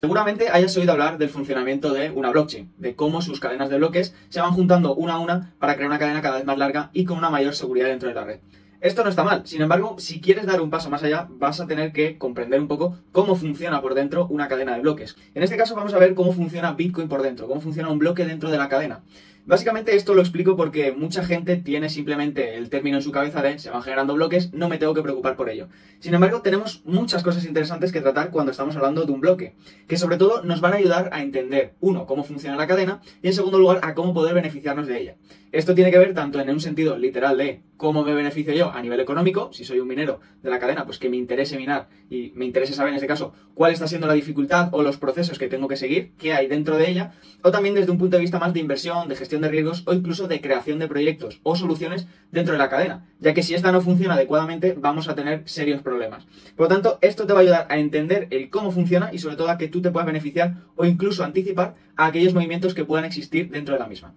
Seguramente hayas oído hablar del funcionamiento de una blockchain, de cómo sus cadenas de bloques se van juntando una a una para crear una cadena cada vez más larga y con una mayor seguridad dentro de la red. Esto no está mal, sin embargo, si quieres dar un paso más allá, vas a tener que comprender un poco cómo funciona por dentro una cadena de bloques. En este caso vamos a ver cómo funciona Bitcoin por dentro, cómo funciona un bloque dentro de la cadena. Básicamente esto lo explico porque mucha gente tiene simplemente el término en su cabeza de se van generando bloques, no me tengo que preocupar por ello. Sin embargo, tenemos muchas cosas interesantes que tratar cuando estamos hablando de un bloque, que sobre todo nos van a ayudar a entender, uno, cómo funciona la cadena y en segundo lugar, a cómo poder beneficiarnos de ella. Esto tiene que ver tanto en un sentido literal de cómo me beneficio yo a nivel económico, si soy un minero de la cadena, pues que me interese minar y me interese saber en este caso cuál está siendo la dificultad o los procesos que tengo que seguir, qué hay dentro de ella, o también desde un punto de vista más de inversión, de gestión de riesgos o incluso de creación de proyectos o soluciones dentro de la cadena, ya que si esta no funciona adecuadamente vamos a tener serios problemas. Por lo tanto, esto te va a ayudar a entender el cómo funciona y sobre todo a que tú te puedas beneficiar o incluso anticipar a aquellos movimientos que puedan existir dentro de la misma.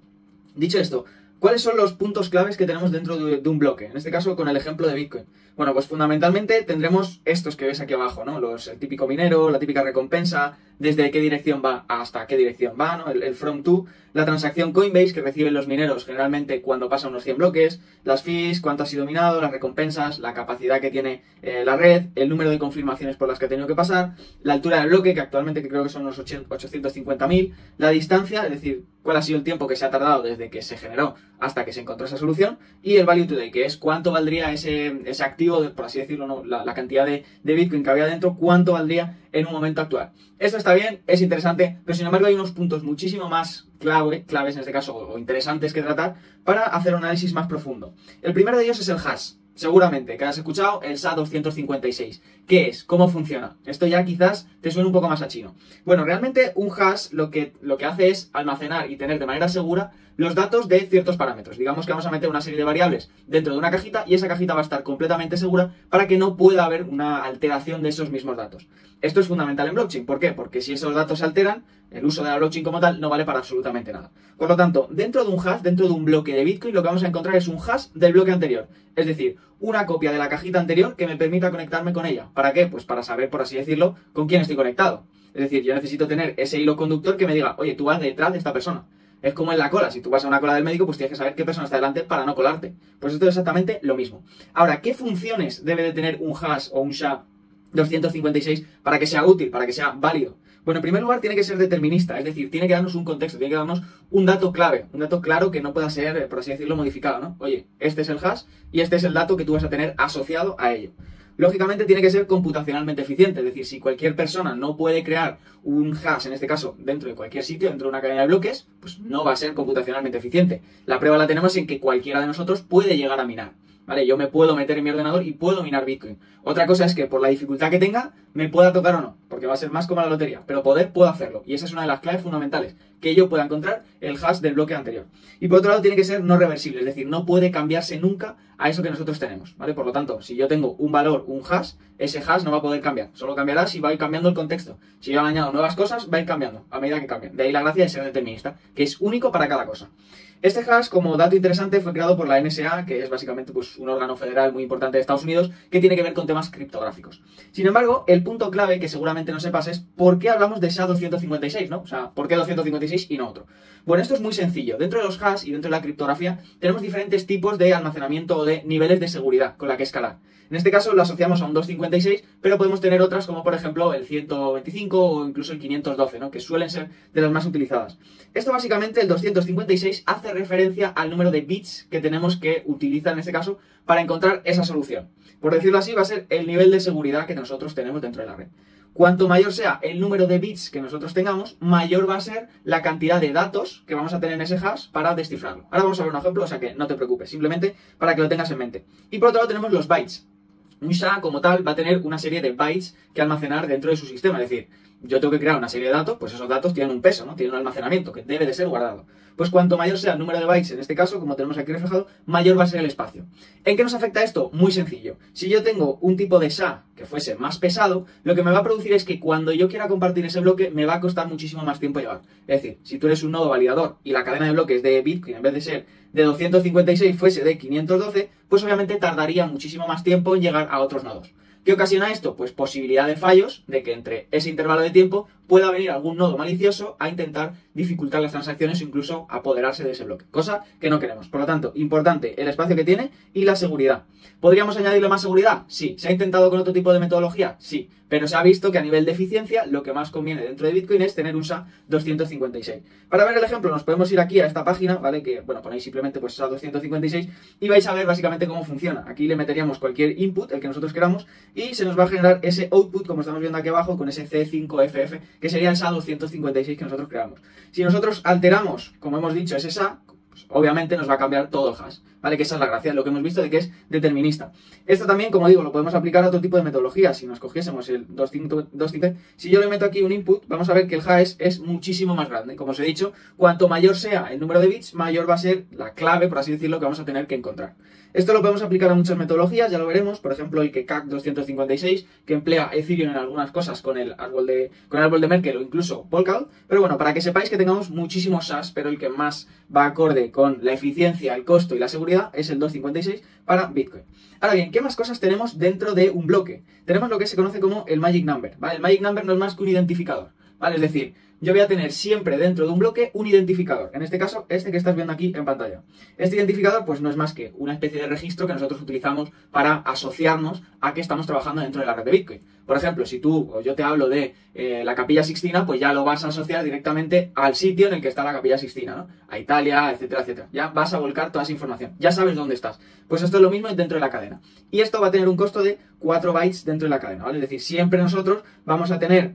Dicho esto, ¿cuáles son los puntos claves que tenemos dentro de un bloque? En este caso, con el ejemplo de Bitcoin. Bueno, pues fundamentalmente tendremos estos que ves aquí abajo, ¿no? El típico minero, la típica recompensa, desde qué dirección va hasta qué dirección va, ¿no? El from to, la transacción Coinbase que reciben los mineros generalmente cuando pasan unos 100 bloques, las fees, cuánto ha sido minado, las recompensas, la capacidad que tiene la red, el número de confirmaciones por las que ha tenido que pasar, la altura del bloque, que actualmente creo que son unos 850.000, la distancia, es decir, cuál ha sido el tiempo que se ha tardado desde que se generó hasta que se encontró esa solución, y el value today, que es cuánto valdría ese activo, por así decirlo, ¿no? la cantidad de Bitcoin que había dentro, cuánto valdría en un momento actual. Esto está bien, es interesante, pero sin embargo hay unos puntos muchísimo más claves en este caso, o interesantes que tratar para hacer un análisis más profundo. El primero de ellos es el hash. Seguramente que has escuchado el SHA-256. ¿Qué es? ¿Cómo funciona? Esto ya quizás te suene un poco más a chino. Bueno, realmente un hash lo que hace es almacenar y tener de manera segura los datos de ciertos parámetros. Digamos que vamos a meter una serie de variables dentro de una cajita y esa cajita va a estar completamente segura para que no pueda haber una alteración de esos mismos datos. Esto es fundamental en blockchain. ¿Por qué? Porque si esos datos se alteran, el uso de la blockchain como tal no vale para absolutamente nada. Por lo tanto, dentro de un hash, dentro de un bloque de Bitcoin, lo que vamos a encontrar es un hash del bloque anterior. Es decir, una copia de la cajita anterior que me permita conectarme con ella. ¿Para qué? Pues para saber, por así decirlo, con quién estoy conectado. Es decir, yo necesito tener ese hilo conductor que me diga, oye, tú vas detrás de esta persona. Es como en la cola, si tú vas a una cola del médico, pues tienes que saber qué persona está delante para no colarte. Pues esto es exactamente lo mismo. Ahora, ¿qué funciones debe de tener un hash o un SHA-256 para que sea útil, para que sea válido? Bueno, en primer lugar tiene que ser determinista, es decir, tiene que darnos un contexto, tiene que darnos un dato clave, un dato claro que no pueda ser, por así decirlo, modificado, ¿no? Oye, este es el hash y este es el dato que tú vas a tener asociado a ello. Lógicamente tiene que ser computacionalmente eficiente, es decir, si cualquier persona no puede crear un hash, en este caso, dentro de cualquier sitio, dentro de una cadena de bloques, pues no va a ser computacionalmente eficiente. La prueba la tenemos en que cualquiera de nosotros puede llegar a minar. ¿Vale? Yo me puedo meter en mi ordenador y puedo minar Bitcoin. Otra cosa es que por la dificultad que tenga, me pueda tocar o no, porque va a ser más como la lotería, pero puedo hacerlo. Y esa es una de las claves fundamentales, que yo pueda encontrar el hash del bloque anterior. Y por otro lado tiene que ser no reversible, es decir, no puede cambiarse nunca a eso que nosotros tenemos, ¿vale? Por lo tanto, si yo tengo un valor, un hash, ese hash no va a poder cambiar, solo cambiará si va a ir cambiando el contexto. Si yo le añado nuevas cosas, va a ir cambiando a medida que cambien. De ahí la gracia de ser determinista, que es único para cada cosa. Este hash, como dato interesante, fue creado por la NSA, que es básicamente pues, un órgano federal muy importante de Estados Unidos, que tiene que ver con temas criptográficos. Sin embargo, el punto clave, que seguramente no sepas, es ¿por qué hablamos de SHA-256, ¿no? O sea, ¿por qué 256 y no otro? Bueno, esto es muy sencillo. Dentro de los hash y dentro de la criptografía tenemos diferentes tipos de almacenamiento o de niveles de seguridad con la que escalar. En este caso lo asociamos a un 256, pero podemos tener otras como por ejemplo el 125 o incluso el 512, ¿no? Que suelen ser de las más utilizadas. Esto básicamente, el 256, hace referencia al número de bits que tenemos que utilizar en este caso para encontrar esa solución. Por decirlo así, va a ser el nivel de seguridad que nosotros tenemos dentro de la red. Cuanto mayor sea el número de bits que nosotros tengamos, mayor va a ser la cantidad de datos que vamos a tener en ese hash para descifrarlo. Ahora vamos a ver un ejemplo, o sea que no te preocupes, simplemente para que lo tengas en mente. Y por otro lado tenemos los bytes. Un SHA como tal va a tener una serie de bytes que almacenar dentro de su sistema, es decir, yo tengo que crear una serie de datos, pues esos datos tienen un peso, ¿no? Tienen un almacenamiento que debe de ser guardado. Pues cuanto mayor sea el número de bytes, en este caso, como tenemos aquí reflejado, mayor va a ser el espacio. ¿En qué nos afecta esto? Muy sencillo. Si yo tengo un tipo de SHA que fuese más pesado, lo que me va a producir es que cuando yo quiera compartir ese bloque, me va a costar muchísimo más tiempo llevar. Es decir, si tú eres un nodo validador y la cadena de bloques de Bitcoin, en vez de ser de 256, fuese de 512, pues obviamente tardaría muchísimo más tiempo en llegar a otros nodos. ¿Qué ocasiona esto? Pues posibilidad de fallos, de que entre ese intervalo de tiempo pueda venir algún nodo malicioso a intentar dificultar las transacciones o incluso apoderarse de ese bloque, cosa que no queremos. Por lo tanto, importante el espacio que tiene y la seguridad. ¿Podríamos añadirle más seguridad? Sí. ¿Se ha intentado con otro tipo de metodología? Sí. Pero se ha visto que a nivel de eficiencia lo que más conviene dentro de Bitcoin es tener un SHA-256. Para ver el ejemplo nos podemos ir aquí a esta página, ¿vale? Que, bueno, ponéis simplemente pues SHA-256 y vais a ver básicamente cómo funciona. Aquí le meteríamos cualquier input, el que nosotros queramos, y se nos va a generar ese output, como estamos viendo aquí abajo, con ese C5FF, que sería el SHA-256 que nosotros creamos. Si nosotros alteramos, como hemos dicho, ese SHA, pues obviamente nos va a cambiar todo el hash, ¿vale? Que esa es la gracia, lo que hemos visto de que es determinista. Esto también, como digo, lo podemos aplicar a otro tipo de metodologías. Si nos cogiésemos el 256, si yo le meto aquí un input, vamos a ver que el hash es muchísimo más grande. Como os he dicho, cuanto mayor sea el número de bits, mayor va a ser la clave, por así decirlo, que vamos a tener que encontrar. Esto lo podemos aplicar a muchas metodologías, ya lo veremos. Por ejemplo, el KEKAK 256, que emplea Ethereum en algunas cosas con el árbol de Merkle o incluso Polkadot. Pero bueno, para que sepáis que tengamos muchísimos SHAs, pero el que más va acorde con la eficiencia, el costo y la seguridad es el 256 para Bitcoin. Ahora bien, ¿qué más cosas tenemos dentro de un bloque? Tenemos lo que se conoce como el Magic Number, ¿vale? El Magic Number no es más que un identificador, ¿vale? Es decir, yo voy a tener siempre dentro de un bloque un identificador. En este caso, este que estás viendo aquí en pantalla. Este identificador, pues no es más que una especie de registro que nosotros utilizamos para asociarnos a que estamos trabajando dentro de la red de Bitcoin. Por ejemplo, si tú o yo te hablo de la Capilla Sixtina, pues ya lo vas a asociar directamente al sitio en el que está la Capilla Sixtina, ¿no? A Italia, etcétera, etcétera. Ya vas a volcar toda esa información. Ya sabes dónde estás. Pues esto es lo mismo dentro de la cadena. Y esto va a tener un costo de 4 bytes dentro de la cadena, ¿vale? Es decir, siempre nosotros vamos a tener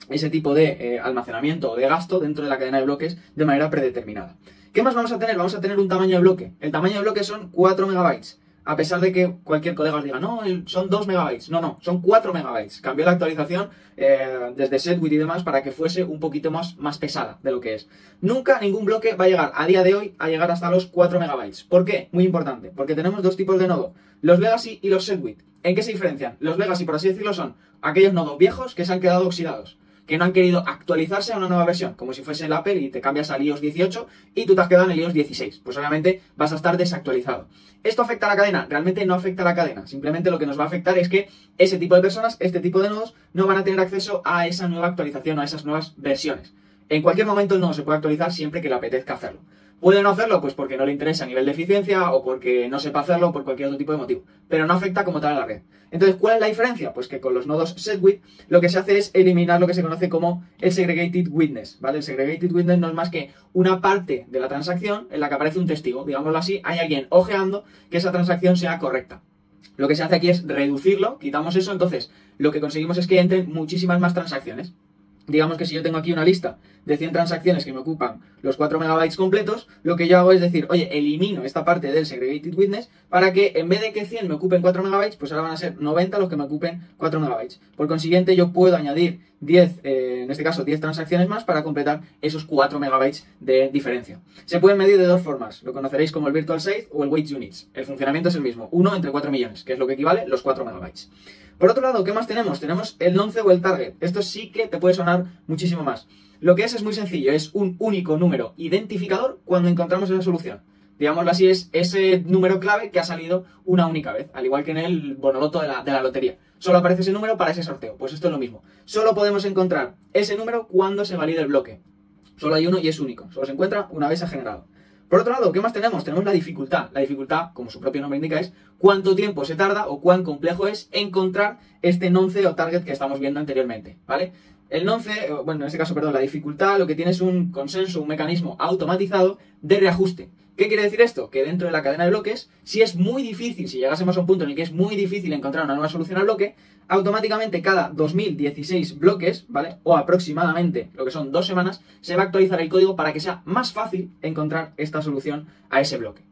ese tipo de almacenamiento o de gasto dentro de la cadena de bloques de manera predeterminada. ¿Qué más vamos a tener? Vamos a tener un tamaño de bloque. El tamaño de bloque son 4 megabytes. A pesar de que cualquier colega os diga, no, son 2 megabytes. No, son 4 megabytes. Cambió la actualización desde Segwit y demás para que fuese un poquito más pesada de lo que es. Nunca ningún bloque va a llegar a día de hoy a llegar hasta los 4 megabytes. ¿Por qué? Muy importante. Porque tenemos dos tipos de nodo. Los Legacy y los Segwit. ¿En qué se diferencian? Los Legacy, por así decirlo, son aquellos nodos viejos que se han quedado oxidados, que no han querido actualizarse a una nueva versión, como si fuese el Apple y te cambias al iOS 18 y tú te has quedado en el iOS 16. Pues obviamente vas a estar desactualizado. ¿Esto afecta a la cadena? Realmente no afecta a la cadena. Simplemente lo que nos va a afectar es que ese tipo de personas, este tipo de nodos, no van a tener acceso a esa nueva actualización o a esas nuevas versiones. En cualquier momento el nodo se puede actualizar siempre que le apetezca hacerlo. ¿Puede no hacerlo? Pues porque no le interesa a nivel de eficiencia o porque no sepa hacerlo o por cualquier otro tipo de motivo. Pero no afecta como tal a la red. Entonces, ¿cuál es la diferencia? Pues que con los nodos Segwit lo que se hace es eliminar lo que se conoce como el Segregated Witness, ¿vale? El Segregated Witness no es más que una parte de la transacción en la que aparece un testigo. Digámoslo así, hay alguien ojeando que esa transacción sea correcta. Lo que se hace aquí es reducirlo, quitamos eso, entonces lo que conseguimos es que entren muchísimas más transacciones. Digamos que si yo tengo aquí una lista de 100 transacciones que me ocupan los 4 megabytes completos, lo que yo hago es decir, oye, elimino esta parte del Segregated Witness para que en vez de que 100 me ocupen 4 megabytes, pues ahora van a ser 90 los que me ocupen 4 megabytes. Por consiguiente, yo puedo añadir 10, en este caso 10 transacciones más para completar esos 4 megabytes de diferencia. Se pueden medir de dos formas, lo conoceréis como el Virtual Size o el Weight Units. El funcionamiento es el mismo, 1 entre 4 millones, que es lo que equivale los 4 megabytes. Por otro lado, ¿qué más tenemos? Tenemos el nonce o el target. Esto sí que te puede sonar muchísimo más. Lo que es muy sencillo, es un único número identificador cuando encontramos esa solución. Digámoslo así, es ese número clave que ha salido una única vez, al igual que en el bonoloto de la lotería. Solo aparece ese número para ese sorteo. Pues esto es lo mismo. Solo podemos encontrar ese número cuando se valide el bloque. Solo hay uno y es único. Solo se encuentra una vez se ha generado. Por otro lado, ¿qué más tenemos? Tenemos la dificultad. La dificultad, como su propio nombre indica, es cuánto tiempo se tarda o cuán complejo es encontrar este nonce o target que estamos viendo anteriormente, ¿vale? El nonce, bueno, en este caso, perdón, la dificultad lo que tiene es un consenso, un mecanismo automatizado de reajuste. ¿Qué quiere decir esto? Que dentro de la cadena de bloques, si es muy difícil, si llegásemos a un punto en el que es muy difícil encontrar una nueva solución al bloque, automáticamente cada 2016 bloques, ¿vale? O aproximadamente, lo que son 2 semanas, se va a actualizar el código para que sea más fácil encontrar esta solución a ese bloque.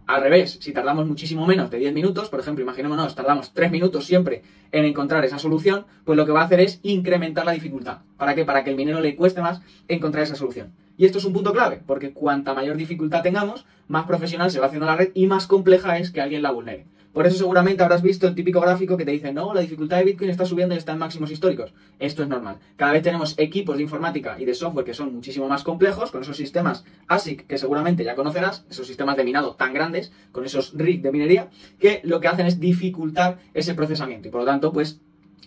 Al revés, si tardamos muchísimo menos de 10 minutos, por ejemplo, imaginémonos, tardamos 3 minutos siempre en encontrar esa solución, pues lo que va a hacer es incrementar la dificultad. ¿Para qué? Para que al minero le cueste más encontrar esa solución. Y esto es un punto clave, porque cuanta mayor dificultad tengamos, más profesional se va haciendo la red y más compleja es que alguien la vulnere. Por eso seguramente habrás visto el típico gráfico que te dice, no, la dificultad de Bitcoin está subiendo y está en máximos históricos. Esto es normal. Cada vez tenemos equipos de informática y de software que son muchísimo más complejos, con esos sistemas ASIC que seguramente ya conocerás, esos sistemas de minado tan grandes, con esos rigs de minería, que lo que hacen es dificultar ese procesamiento y por lo tanto, pues,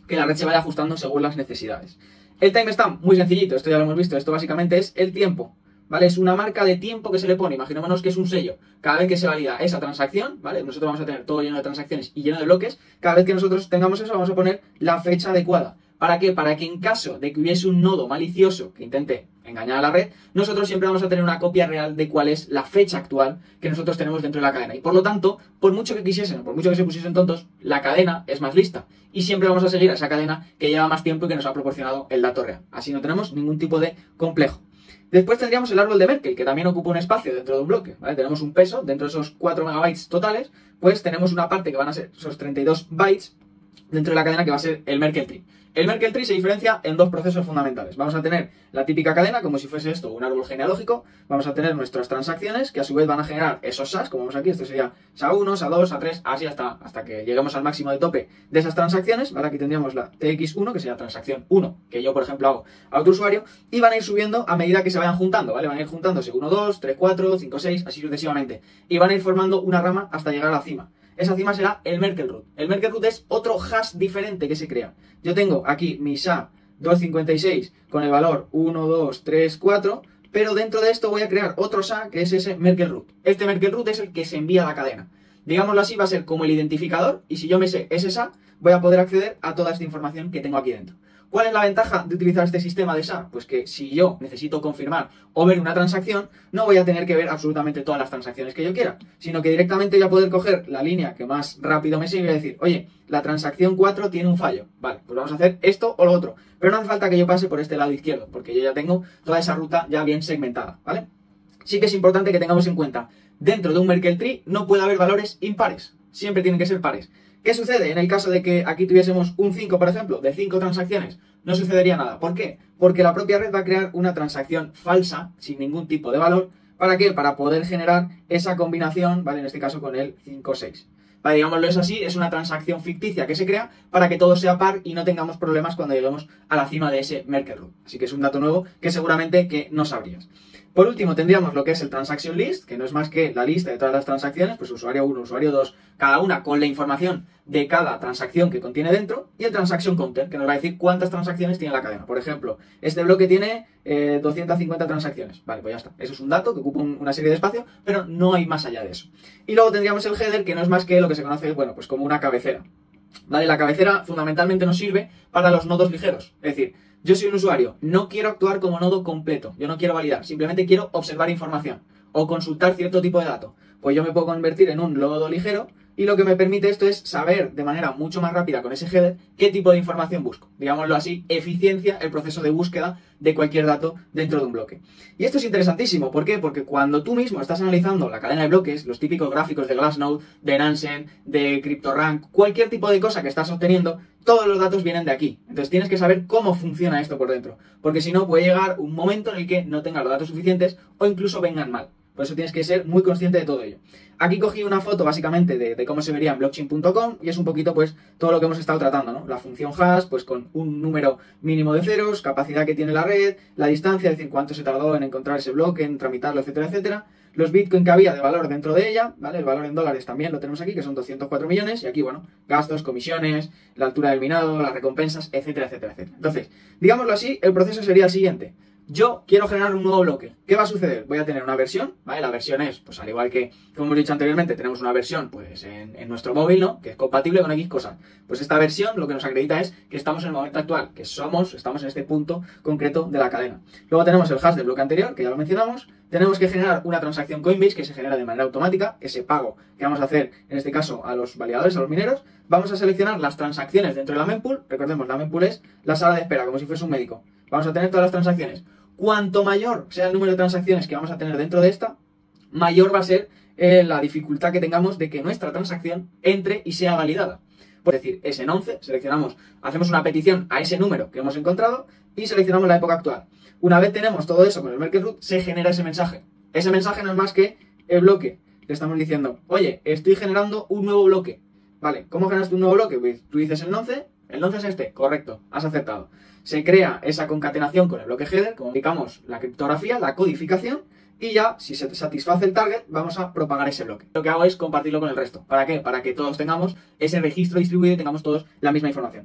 que la red se vaya ajustando según las necesidades. El timestamp, muy sencillito, esto ya lo hemos visto, esto básicamente es el tiempo, ¿vale? Es una marca de tiempo que se le pone, imaginémonos que es un sello. Cada vez que se valida esa transacción, ¿vale? Nosotros vamos a tener todo lleno de transacciones y lleno de bloques. Cada vez que nosotros tengamos eso, vamos a poner la fecha adecuada. ¿Para qué? Para que en caso de que hubiese un nodo malicioso que intente engañar a la red, nosotros siempre vamos a tener una copia real de cuál es la fecha actual que nosotros tenemos dentro de la cadena. Y por lo tanto, por mucho que quisiesen, o por mucho que se pusiesen tontos, la cadena es más lista. Y siempre vamos a seguir a esa cadena que lleva más tiempo y que nos ha proporcionado el dato real. Así no tenemos ningún tipo de complejo. Después tendríamos el árbol de Merkle, que también ocupa un espacio dentro de un bloque, ¿vale? Tenemos un peso, dentro de esos 4 megabytes totales, pues tenemos una parte que van a ser esos 32 bytes dentro de la cadena que va a ser el Merkle Tree. El Merkle Tree se diferencia en dos procesos fundamentales. Vamos a tener la típica cadena, como si fuese esto, un árbol genealógico. Vamos a tener nuestras transacciones, que a su vez van a generar esos SAS, como vemos aquí, esto sería SA1, SA2, SA3, así hasta que lleguemos al máximo de tope de esas transacciones. ¿Vale? Aquí tendríamos la TX1, que sería transacción 1, que yo, por ejemplo, hago a otro usuario, y van a ir subiendo a medida que se vayan juntando, ¿vale? Van a ir juntándose 1, 2, 3, 4, 5, 6, así sucesivamente. Y van a ir formando una rama hasta llegar a la cima. Esa cima será el Merkle Root. El Merkle Root es otro hash diferente que se crea. Yo tengo aquí mi SHA-256 con el valor 1, 2, 3, 4, pero dentro de esto voy a crear otro SHA que es ese Merkle Root. Este Merkle Root es el que se envía a la cadena. Digámoslo así, va a ser como el identificador, y si yo me sé ese SHA, voy a poder acceder a toda esta información que tengo aquí dentro. ¿Cuál es la ventaja de utilizar este sistema de SHA? Pues que si yo necesito confirmar o ver una transacción, no voy a tener que ver absolutamente todas las transacciones que yo quiera, sino que directamente voy a poder coger la línea que más rápido me sigue y decir, oye, la transacción 4 tiene un fallo. Vale, pues vamos a hacer esto o lo otro. Pero no hace falta que yo pase por este lado izquierdo, porque yo ya tengo toda esa ruta ya bien segmentada, ¿vale? Sí que es importante que tengamos en cuenta, dentro de un Merkle Tree no puede haber valores impares, siempre tienen que ser pares. ¿Qué sucede en el caso de que aquí tuviésemos un 5, por ejemplo, de 5 transacciones? No sucedería nada. ¿Por qué? Porque la propia red va a crear una transacción falsa, sin ningún tipo de valor. ¿Para qué? Para poder generar esa combinación, ¿vale? En este caso con el 5-6. Vale, digámoslo es así, es una transacción ficticia que se crea para que todo sea par y no tengamos problemas cuando lleguemos a la cima de ese Merkle Root. Así que es un dato nuevo que seguramente que no sabrías. Por último, tendríamos lo que es el Transaction List, que no es más que la lista de todas las transacciones, pues usuario 1, usuario 2, cada una con la información de cada transacción que contiene dentro, y el Transaction Counter, que nos va a decir cuántas transacciones tiene la cadena. Por ejemplo, este bloque tiene 250 transacciones. Vale, pues ya está. Eso es un dato que ocupa una serie de espacio, pero no hay más allá de eso. Y luego tendríamos el header, que no es más que lo que se conoce, bueno, pues como una cabecera. ¿Vale? La cabecera fundamentalmente nos sirve para los nodos ligeros. Es decir, yo soy un usuario, no quiero actuar como nodo completo, yo no quiero validar, simplemente quiero observar información o consultar cierto tipo de dato. Pues yo me puedo convertir en un nodo ligero y lo que me permite esto es saber de manera mucho más rápida con ese header qué tipo de información busco. Digámoslo así, eficiencia el proceso de búsqueda de cualquier dato dentro de un bloque. Y esto es interesantísimo, ¿por qué? Porque cuando tú mismo estás analizando la cadena de bloques, los típicos gráficos de Glassnode, de Nansen, de CryptoRank, cualquier tipo de cosa que estás obteniendo, todos los datos vienen de aquí. Entonces tienes que saber cómo funciona esto por dentro, porque si no puede llegar un momento en el que no tengas los datos suficientes o incluso vengan mal. Por eso tienes que ser muy consciente de todo ello. Aquí cogí una foto básicamente de cómo se vería en blockchain.com y es un poquito pues todo lo que hemos estado tratando, ¿no? La función hash, pues con un número mínimo de ceros, capacidad que tiene la red, la distancia, es decir, cuánto se tardó en encontrar ese bloque, en tramitarlo, etcétera, etcétera. Los bitcoin que había de valor dentro de ella, ¿vale? El valor en dólares también lo tenemos aquí, que son 204 millones, y aquí, bueno, gastos, comisiones, la altura del minado, las recompensas, etcétera, etcétera, etcétera. Entonces, digámoslo así, el proceso sería el siguiente. Yo quiero generar un nuevo bloque. ¿Qué va a suceder? Voy a tener una versión, ¿vale? La versión es, pues al igual que, como hemos dicho anteriormente, tenemos una versión, pues en nuestro móvil, ¿no? Que es compatible con X cosas. Pues esta versión lo que nos acredita es que estamos en el momento actual, que estamos en este punto concreto de la cadena. Luego tenemos el hash del bloque anterior, que ya lo mencionamos. Tenemos que generar una transacción Coinbase que se genera de manera automática, ese pago que vamos a hacer, en este caso, a los validadores, a los mineros. Vamos a seleccionar las transacciones dentro de la mempool. Recordemos, la mempool es la sala de espera, como si fuese un médico. Vamos a tener todas las transacciones. Cuanto mayor sea el número de transacciones que vamos a tener dentro de esta, mayor va a ser la dificultad que tengamos de que nuestra transacción entre y sea validada. Es decir, es en 11, seleccionamos, hacemos una petición a ese número que hemos encontrado y seleccionamos la época actual. Una vez tenemos todo eso con el Merkle Root, se genera ese mensaje. Ese mensaje no es más que el bloque. Le estamos diciendo, oye, estoy generando un nuevo bloque. Vale, ¿cómo generas un nuevo bloque? Pues tú dices el 11 es este, correcto, has aceptado. Se crea esa concatenación con el bloque header, como indicamos la criptografía, la codificación, y ya, si se satisface el target, vamos a propagar ese bloque. Lo que hago es compartirlo con el resto. ¿Para qué? Para que todos tengamos ese registro distribuido y tengamos todos la misma información.